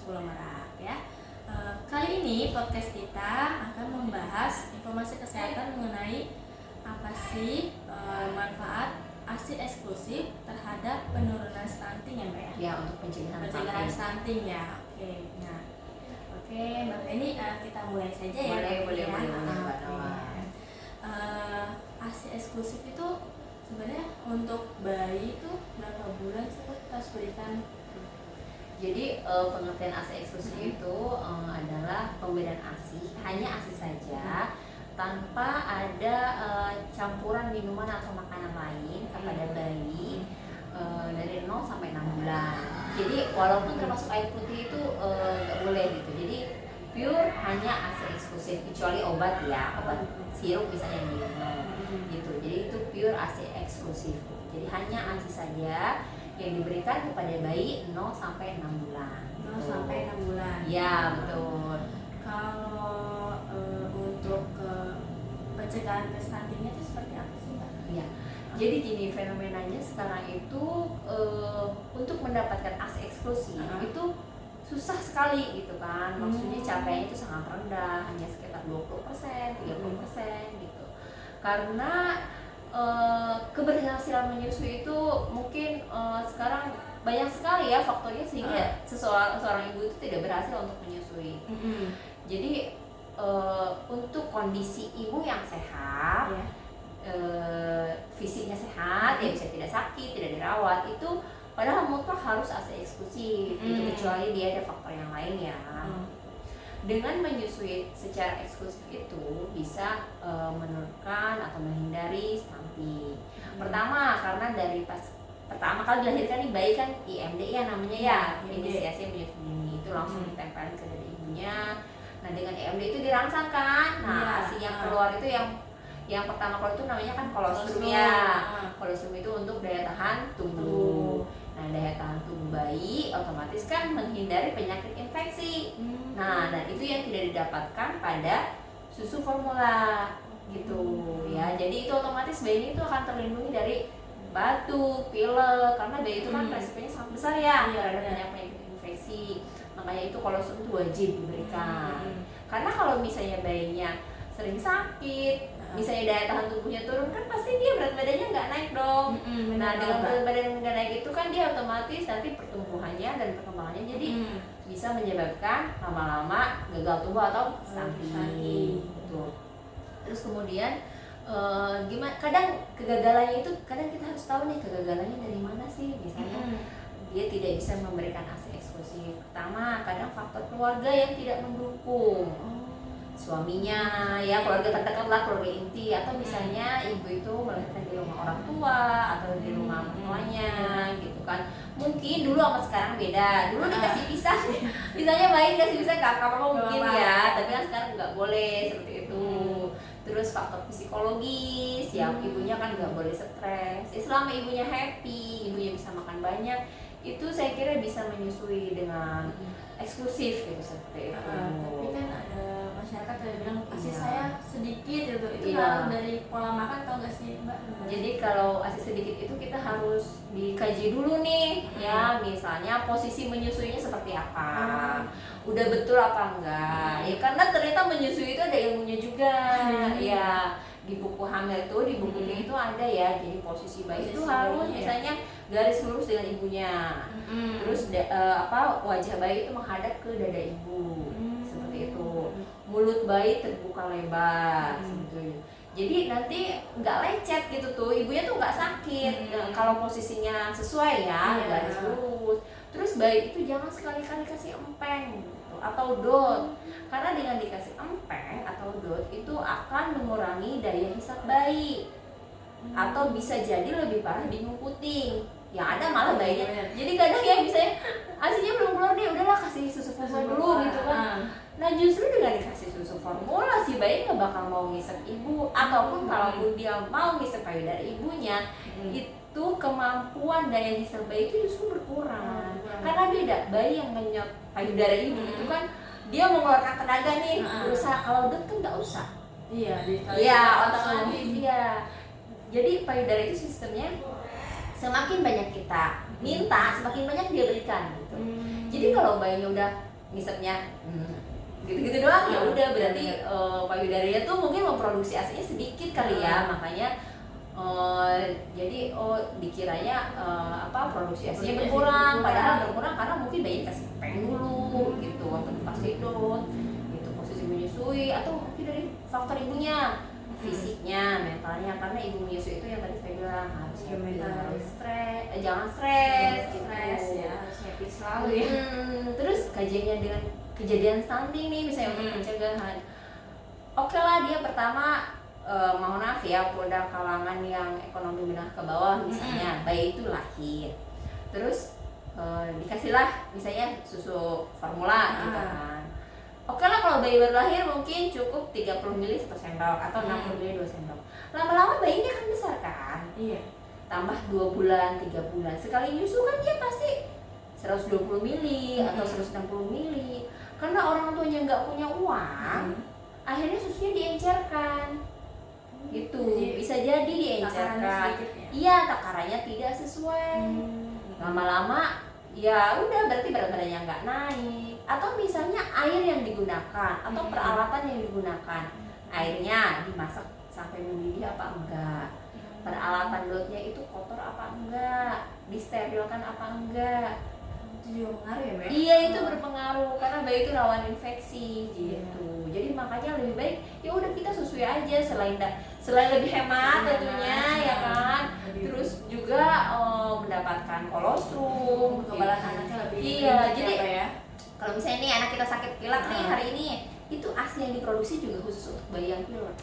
Pulau Merak ya. Kali ini podcast kita akan membahas informasi kesehatan mengenai apa sih manfaat ASI eksklusif terhadap penurunan stunting ya Mbak ya? Ya, untuk pencegahan stunting ya. Oke, Mbak ini kita mulai saja ya. Boleh Mbak Nawa. ASI eksklusif itu sebenarnya untuk bayi itu berapa bulan sih kita harus berikan? Jadi pengertian ASI eksklusif itu adalah pemberian ASI, hanya ASI saja, tanpa ada campuran minuman atau makanan lain kepada bayi dari 0 sampai 6 bulan. Jadi walaupun termasuk air putih itu nggak boleh gitu. Jadi pure hanya ASI eksklusif, kecuali obat ya, obat sirup misalnya yang diminum gitu. Jadi itu pure ASI eksklusif. Jadi hanya ASI saja yang diberikan kepada bayi 0 sampai 6 bulan. 0 sampai 6 bulan. Ya, betul. Kalau untuk pencegahan stuntingnya itu seperti apa sih Mbak? Iya. Jadi gini, fenomenanya sekarang itu untuk mendapatkan ASI eksklusif itu susah sekali gitu kan. Maksudnya capaiannya itu sangat rendah, hanya sekitar 20%, 30% gitu. Karena keberhasilan menyusui itu mungkin sekarang banyak sekali ya faktornya sehingga seorang ibu itu tidak berhasil untuk menyusui. Jadi untuk kondisi ibu yang sehat, fisiknya sehat, ya bisa tidak sakit, tidak dirawat, itu padahal mutlak harus ASI eksklusif, gitu, kecuali dia ada faktor yang lain ya. Dengan menyusui secara eksklusif itu bisa menurunkan atau menghindari stunting. Pertama, karena dari pertama kali dilahirkan nih bayi kan IMD ya namanya ya, inisiasi menyusui dini, itu langsung ditempelin ke dada ibunya. Nah dengan IMD itu dirangsang kan, ASI yang keluar itu yang pertama keluar itu namanya kan kolostrum ya. Kolostrum itu untuk daya tahan tubuh. Nah daya tahan tubuh bayi otomatis kan menghindari penyakit infeksi. Nah dan itu yang tidak didapatkan pada susu formula gitu ya. Jadi itu otomatis bayi itu akan terlindungi dari batuk, pilek, karena bayi itu kan resikonya sangat besar ya terhadap penyakit infeksi. Makanya itu kolostrum itu wajib diberikan. Karena kalau misalnya bayinya sering sakit, misalnya daya tahan tubuhnya turun, kan pasti dia berat badannya nggak naik dong. Nah dengan berat badan nggak naik itu kan dia otomatis nanti pertumbuhannya dan perkembangannya jadi bisa menyebabkan lama-lama gagal tumbuh atau stunting. Betul. Terus kemudian gimana? Kadang kegagalannya itu kadang kita harus tahu nih kegagalannya dari mana sih. Misalnya dia tidak bisa memberikan ASI eksklusif. Pertama, kadang faktor keluarga yang tidak mendukung. Suaminya ya, keluarga terdekat lah, keluarga inti, atau misalnya ibu itu melahirkan di rumah orang tua atau di rumah tuanya gitu kan. Mungkin dulu sama sekarang beda. Dulu dikasih pisah, misalnya bayi dikasih pisah nggak apa-apa mungkin ya, tapi kan sekarang nggak boleh seperti itu. Terus faktor psikologis, ya ibunya kan nggak boleh stres. Selama ibunya happy, ibunya bisa makan banyak, itu saya kira bisa menyusui dengan eksklusif gitu seperti itu. Tapi kan ada masyarakat yang bilang ASI saya sedikit gitu, itu ngaruh dari pola makan atau enggak sih Mbak? Jadi kalau ASI sedikit itu kita harus dikaji dulu nih ya, misalnya posisi menyusuinya seperti apa, udah betul apa enggak ya, karena ternyata menyusui itu ada ilmunya juga ya. Di buku hamil itu, di bukunya itu ada ya, jadi posisi bayi itu harus misalnya garis lurus dengan ibunya, terus wajah bayi itu menghadap ke dada ibu, seperti itu, mulut bayi terbuka lebar, sebetulnya. Jadi nanti nggak lecet gitu tuh, ibunya tuh nggak sakit kalau posisinya sesuai ya, garis lurus. Terus bayi itu jangan sekali-kali kasih empeng gitu, atau dot, karena dengan dikasih empeng atau dot itu akan mengurangi daya hisap bayi, atau bisa jadi lebih parah bingung puting. Yang ada malah bayinya. Jadi kadang ya misalnya ASInya belum keluar, dia udahlah kasih susu formula dulu gitu kan. Nah justru dengan dikasih susu formula si bayi nggak bakal mau ngisep ibu, ataupun kalaupun dia mau ngisep payudara ibunya, itu kemampuan daya hisap bayi itu justru berkurang. Karena beda, bayi yang ngenyot payudara ibu itu kan dia mengeluarkan tenaga nih, berusaha. Kalau dot kan nggak usah. Iya, otomatis ya. Jadi payudara itu sistemnya semakin banyak kita minta, semakin banyak dia berikan gitu. Jadi kalau bayinya udah ngisepnya gitu-gitu doang, ya udah berarti payudaranya tuh mungkin memproduksi ASI-nya sedikit kali ya, makanya jadi dikiranya produksi ASI-nya berkurang, padahal berkurang karena mungkin bayi dikasih peng dulu gitu atau dikasih dot gitu, posisi menyusui, atau mungkin dari faktor ibunya, fisiknya, mentalnya, karena ibu menyusui itu yang tadi saya bilang harus harus stres, jangan stres gitu ya, harus happy selalu ya. Terus kajiannya dengan kejadian stunting nih, misalnya untuk pencegahan, oke lah dia pertama mohon maaf ya, pada kalangan yang ekonomi menengah ke bawah misalnya, bayi itu lahir, terus dikasihlah misalnya susu formula gitu kan. Oke lah kalau bayi baru lahir mungkin cukup 30 ml 1 sendok atau 60 ml 2 sendok. Lama-lama bayinya kan besar kan? Iya. Tambah 2 bulan, 3 bulan. Sekali nyusu kan dia pasti 120 ml atau 160 ml. Karena orang tuanya nggak punya uang, akhirnya susunya diencerkan. Gitu. Bisa jadi diencerkan. Iya, takarannya tidak sesuai. Lama-lama ya udah berarti berat badannya nggak naik, atau misalnya air yang digunakan atau peralatan yang digunakan, airnya dimasak sampai mendidih apa enggak, peralatan dotnya itu kotor apa enggak, disterilkan apa enggak, itu juga pengaruh ya, Mbak? Iya, itu berpengaruh karena bayi itu rawan infeksi gitu. Jadi makanya lebih baik ya udah kita susui aja, selain lebih hemat tentunya ya kan. Terus juga mendapatkan kolostrum, kekebalan anaknya lebih jadi ya. Kalau misalnya nih anak kita sakit pilek nih hari ini, itu ASI yang diproduksi juga khusus untuk bayi yang pilek.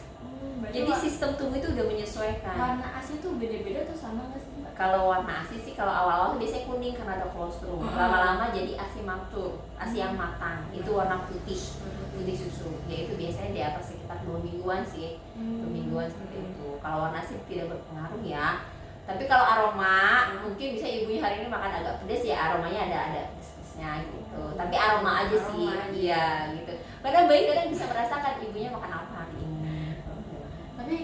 Jadi sistem tubuh itu udah menyesuaikan. Warna ASI itu beda-beda atau sama nggak sih, Mbak? Kalau warna ASI sih kalau awal-awal biasanya kuning karena ada kolostrum. Lama-lama jadi ASI matur, ASI yang matang. Itu warna putih susu. Ya itu biasanya di atas sekitar 2 mingguan sih. 2 mingguan seperti itu. Kalau warna ASI tidak berpengaruh ya. Tapi kalau aroma, mungkin bisa ibunya hari ini makan agak pedas ya, aromanya ada pedasnya gitu. Tapi aroma aja sih, iya gitu. Karena bayi kadang bisa merasakan ibunya makan apa hari ini. Tapi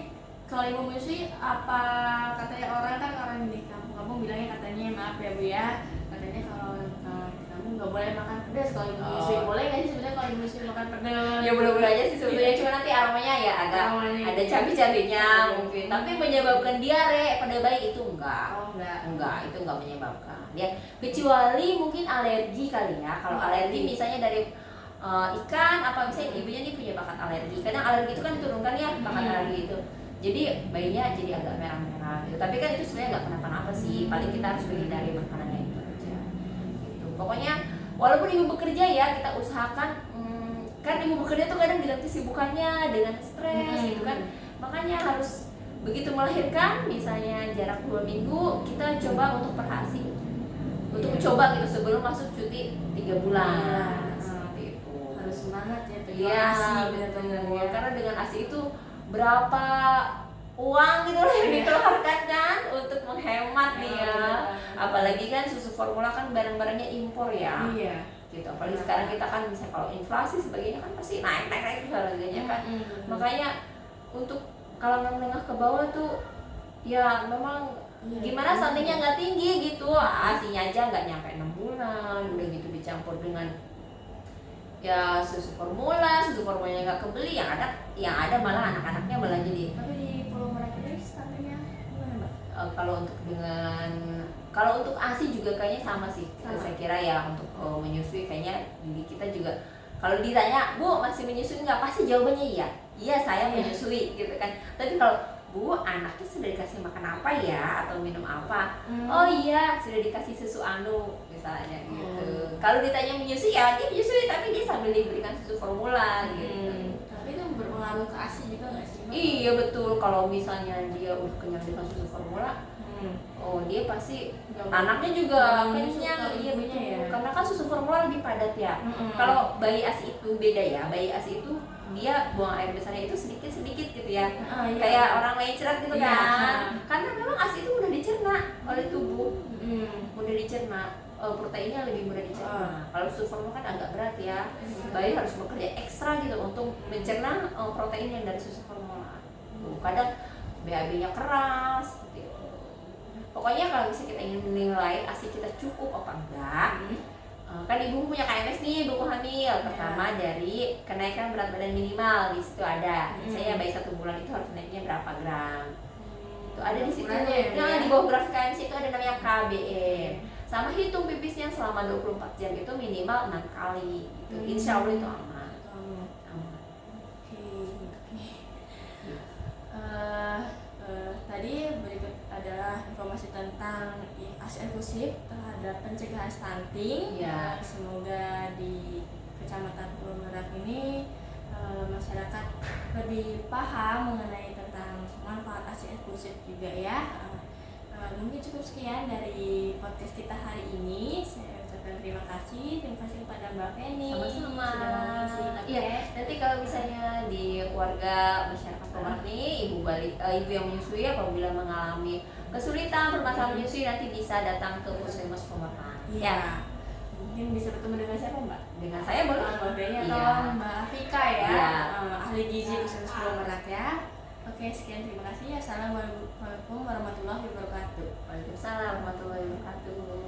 kalau ibu menyusui, apa katanya orang di kampung bilangnya katanya, maaf ya Bu ya, katanya kalau kamu nggak boleh makan pedas kalau ibu menyusui. Boleh nggak sih sebenarnya kalau ibu menyusui makan pedas? Ya boleh-boleh aja sih sebetulnya, cuma nanti aromanya ya ada cabai-cabainya mungkin. Tapi menyebabkan diare pada bayi itu enggak. Enggak, itu enggak menyebabkan. Dia kecuali mungkin alergi kali ya. Kalau alergi misalnya dari ikan apa misalnya ibunya nih punya bakat alergi. Kadang alergi itu kan diturunkan ya, bakat alergi itu. Jadi bayinya jadi agak merah-merah gitu. Tapi kan itu sebenarnya nggak kenapa-napa sih. Paling kita harus menghindari makanannya itu aja. Gitu. Pokoknya walaupun ibu bekerja ya, kita usahakan kan ibu bekerja tuh kadang dengan kesibukannya, dengan stres gitu kan. Makanya harus begitu melahirkan misalnya jarak 2 minggu, kita coba untuk per-ASI. Untuk coba gitu sebelum masuk cuti 3 bulan. Seperti itu. Harus semangat ya tuh. Iya, benar-benar ya. Karena dengan ASI itu berapa uang gitu loh yang dikeluarkan kan untuk menghemat nih ya. Apalagi kan susu formula kan barang-barangnya impor ya. Iya. Gitu. Apalagi sekarang kita kan misalnya kalau inflasi sebagainya kan pasti naik juga harganya kan. Makanya untuk kalangan menengah ke bawah tuh ya memang gimana stuntingnya nggak tinggi gitu, ASI-nya aja nggak nyampe 6 bulan, udah gitu dicampur dengan ya susu formulanya nggak kebeli, yang ada malah anak-anaknya malah jadi. Tapi di Pulau Merapi stuntingnya gimana, Mbak? Kalau untuk ASI juga kayaknya sama sih. Saya kira ya untuk menyusui kayaknya di kita juga kalau ditanya, Bu masih menyusui nggak, pasti jawabannya iya saya menyusui gitu kan. Tapi kalau Bu anaknya sudah dikasih makan apa ya atau minum apa, oh iya sudah dikasih susu anu misalnya gitu. Kalau ditanya menyusui ya dia menyusui, tapi dia sambil diberikan susu formula gitu. Tapi itu berpengaruh ke ASI juga nggak sih, Mbak? Iya betul, kalau misalnya dia udah kenyang dengan susu formula, dia pasti anaknya juga kenyang. Iya betul ya. Karena kan susu formula lebih padat ya. Kalau bayi ASI itu beda ya, bayi ASI itu dia buang air besarnya itu sedikit-sedikit gitu ya. Kayak orang lain cerat gitu kan. Karena memang ASI itu mudah dicerna oleh tubuh. Mudah dicerna, proteinnya lebih mudah dicerna. Kalau susu formula kan agak berat ya. Bayi harus bekerja ekstra gitu untuk mencerna protein yang dari susu formula. Kadang BAB-nya keras seperti itu. Pokoknya kalau misalnya kita ingin menilai ASI kita cukup apa enggak, Kan ibu punya KMS nih, buku hamil. Pertama dari kenaikan berat badan minimal, di situ ada. Saya bayi 1 bulan itu harus naiknya berapa gram. Itu ada di situ. Nah, di bawah grafik KMS itu ada namanya KBM. Sama hitung pipisnya selama 24 jam itu minimal 6 kali gitu. Insya Allah itu aman. Tadi berikut adalah informasi tentang ASI eksklusif terhadap pencegahan stunting. Semoga di Kecamatan Pulau Merak ini masyarakat lebih paham mengenai tentang manfaat ASI eksklusif juga ya. Mungkin cukup sekian dari podcast kita hari ini. Saya ucapkan terima kasih kepada Mbak Feni. Sama-sama. Sudah Iya, nanti kalau misalnya di keluarga masyarakat Merak nih, ibu yang menyusui apabila mengalami kesulitan permasalahan menyusui nanti bisa datang ke Puskesmas Pemeran. Ya. Mungkin bisa bertemu dengan siapa, Mbak? Dengan saya boleh. Mbak Feni atau Mbak Afika ya. Ahli gizi Puskesmas Merak ya. Oke, sekian, terima kasih. Assalamualaikum warahmatullahi wabarakatuh. Waalaikumsalam warahmatullahi wabarakatuh.